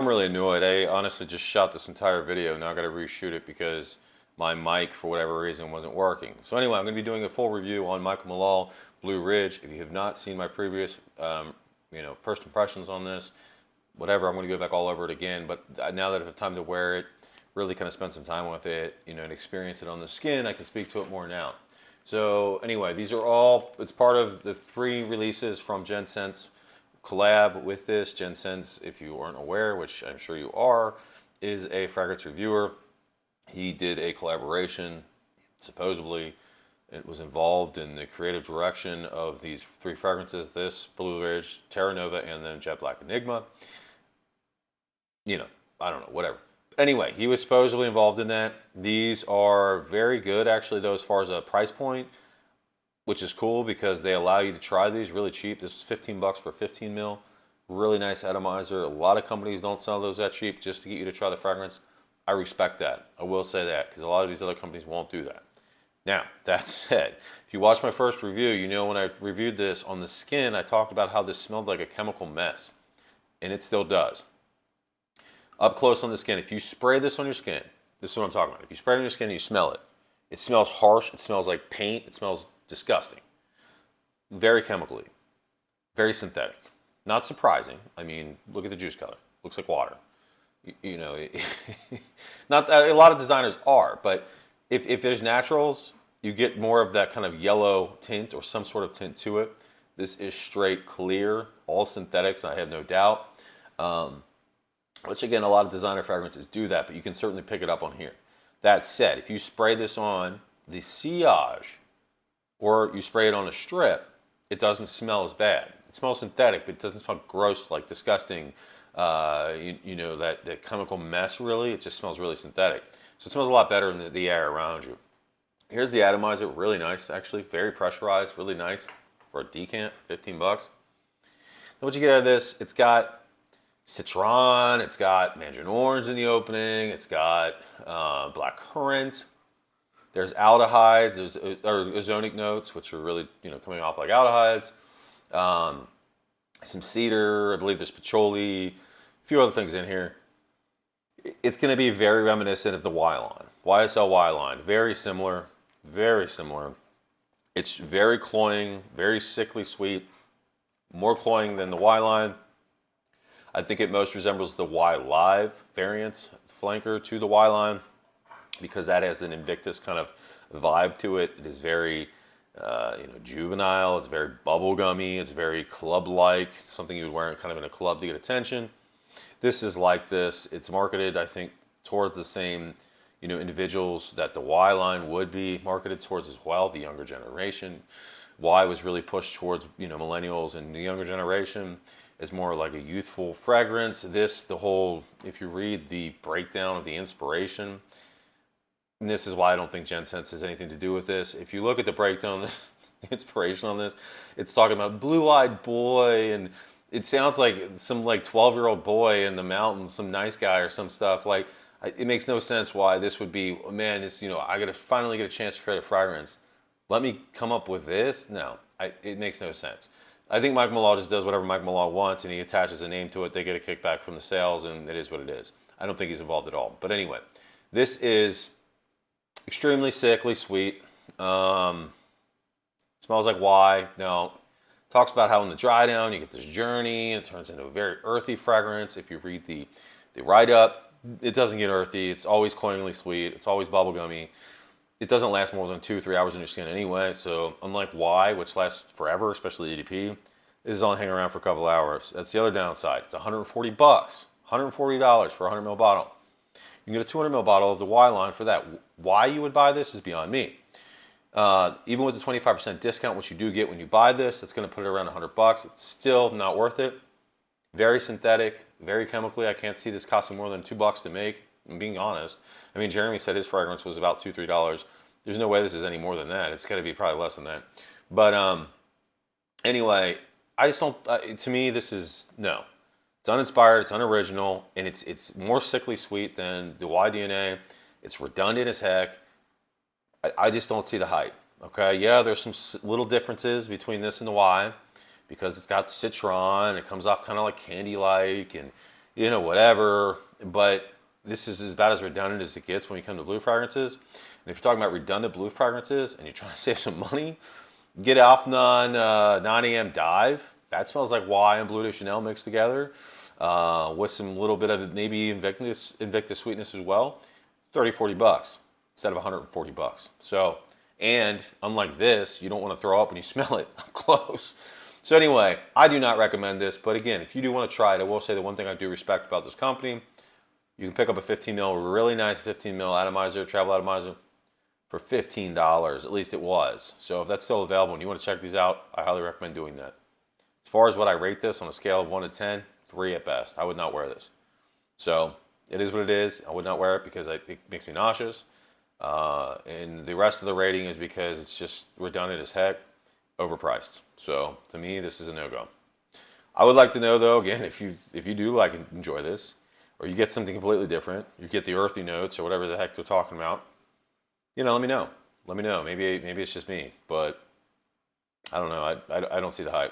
I'm really annoyed. I honestly just shot this entire video. Now I got to reshoot it because my mic, for whatever reason, wasn't working. So anyway, I'm going to be doing a full review on Michael Malul Blue Ridge. If you have not seen my previous, first impressions on this, whatever, I'm going to go back all over it again. But now that I have time to wear it, really kind of spend some time with it, and experience it on the skin, I can speak to it more now. So anyway, these are all, it's part of the 3 releases from Gentscents collab with this. Gentscents, if you aren't aware, which I'm sure you are, is a fragrance reviewer. He did a collaboration, supposedly. It was involved in the creative direction of these 3 fragrances, this, Blue Ridge, Terra Nova, and then Jet Black Enigma. I don't know, whatever. Anyway, he was supposedly involved in that. These are very good, actually, though, as far as a price point, which is cool because they allow you to try these really cheap. This is 15 bucks for 15 mil. Really nice atomizer. A lot of companies don't sell those that cheap just to get you to try the fragrance. I respect that. I will say that because a lot of these other companies won't do that. Now, that said, if you watched my first review, you know when I reviewed this on the skin, I talked about how this smelled like a chemical mess, and it still does. Up close on the skin, if you spray this on your skin, this is what I'm talking about. If you spray it on your skin and you smell it, it smells harsh, it smells like paint, it smells disgusting. Very chemically, very synthetic. Not surprising. I mean, look at the juice color. Looks like water. Not that, a lot of designers are, but if there's naturals, you get more of that kind of yellow tint or some sort of tint to it. This is straight clear, all synthetics, I have no doubt. Which again, a lot of designer fragrances do that, but you can certainly pick it up on here. That said, if you spray this on the sillage or you spray it on a strip, it doesn't smell as bad. It smells synthetic, but it doesn't smell gross, like disgusting, that chemical mess really. It just smells really synthetic. So it smells a lot better in the air around you. Here's the atomizer, really nice actually, very pressurized, really nice for a decant, 15 bucks. Then what you get out of this, it's got citron, it's got mandarin orange in the opening, it's got black currant. There's aldehydes, there's ozonic notes, which are really coming off like aldehydes. Some cedar, I believe there's patchouli, a few other things in here. It's going to be very reminiscent of the Y line, YSL Y line, very similar, very similar. It's very cloying, very sickly sweet, more cloying than the Y line. I think it most resembles the Y Live variant flanker to the Y line because that has an Invictus kind of vibe to it. It is very, juvenile. It's very bubblegummy. It's very club-like. Something you would wear kind of in a club to get attention. This is like this. It's marketed, I think, towards the same, individuals that the Y line would be marketed towards as well, the younger generation. Y was really pushed towards, millennials and the younger generation. Is more like a youthful fragrance. This, if you read the breakdown of the inspiration, and this is why I don't think Gentscents has anything to do with this. If you look at the breakdown, the inspiration on this, it's talking about blue-eyed boy, and it sounds like some 12-year-old boy in the mountains, some nice guy or some stuff. It makes no sense why this would be, man, I gotta finally get a chance to create a fragrance. Let me come up with this? No, it makes no sense. I think Michael Malul just does whatever Michael Malul wants and he attaches a name to it. They get a kickback from the sales and it is what it is. I don't think he's involved at all. But anyway, this is extremely sickly sweet. Smells like Y. Now, talks about how in the dry down you get this journey and it turns into a very earthy fragrance. If you read the write-up, it doesn't get earthy. It's always cloyingly sweet. It's always bubblegummy. It doesn't last more than 2 or 3 hours in your skin anyway, so unlike Y, which lasts forever, especially EDP, this is only hanging around for a couple hours. That's the other downside. It's 140 bucks, $140 for a 100 ml bottle. You can get a 200 ml bottle of the Y line for that. Why you would buy this is beyond me. Even with the 25% discount, which you do get when you buy this, it's going to put it around 100 bucks. It's still not worth it. Very synthetic, very chemically. I can't see this costing more than $2 to make. I'm being honest. I mean, Jeremy said his fragrance was about $2, $3. There's no way this is any more than that. It's got to be probably less than that. But anyway, I just don't. To me, this is no. It's uninspired. It's unoriginal, and it's more sickly sweet than the YDNA. It's redundant as heck. I just don't see the hype. Okay, yeah, there's some little differences between this and the Y, because it's got citron. It comes off kind of like candy-like, and you know, whatever. But this is about as redundant as it gets when you come to blue fragrances. And if you're talking about redundant blue fragrances and you're trying to save some money, get Alphanon 9 a.m. Dive. That smells like Y and Blue de Chanel mixed together with some little bit of maybe Invictus sweetness as well. 30, 40 bucks instead of 140 bucks. So, and unlike this, you don't want to throw up when you smell it up close. So anyway, I do not recommend this. But again, if you do want to try it, I will say the one thing I do respect about this company, you can pick up a 15 mil, really nice 15 mil atomizer, travel atomizer, for $15. At least it was. So if that's still available and you want to check these out, I highly recommend doing that. As far as what I rate this on a scale of 1 to 10, 3 at best. I would not wear this. So it is what it is. I would not wear it because it makes me nauseous. And the rest of the rating is because it's just redundant as heck, overpriced. So to me, this is a no-go. I would like to know though, again, if you do like and enjoy this, or you get something completely different, you get the earthy notes or whatever the heck they're talking about, you know, let me know. Let me know. Maybe it's just me, but I don't know. I don't see the hype.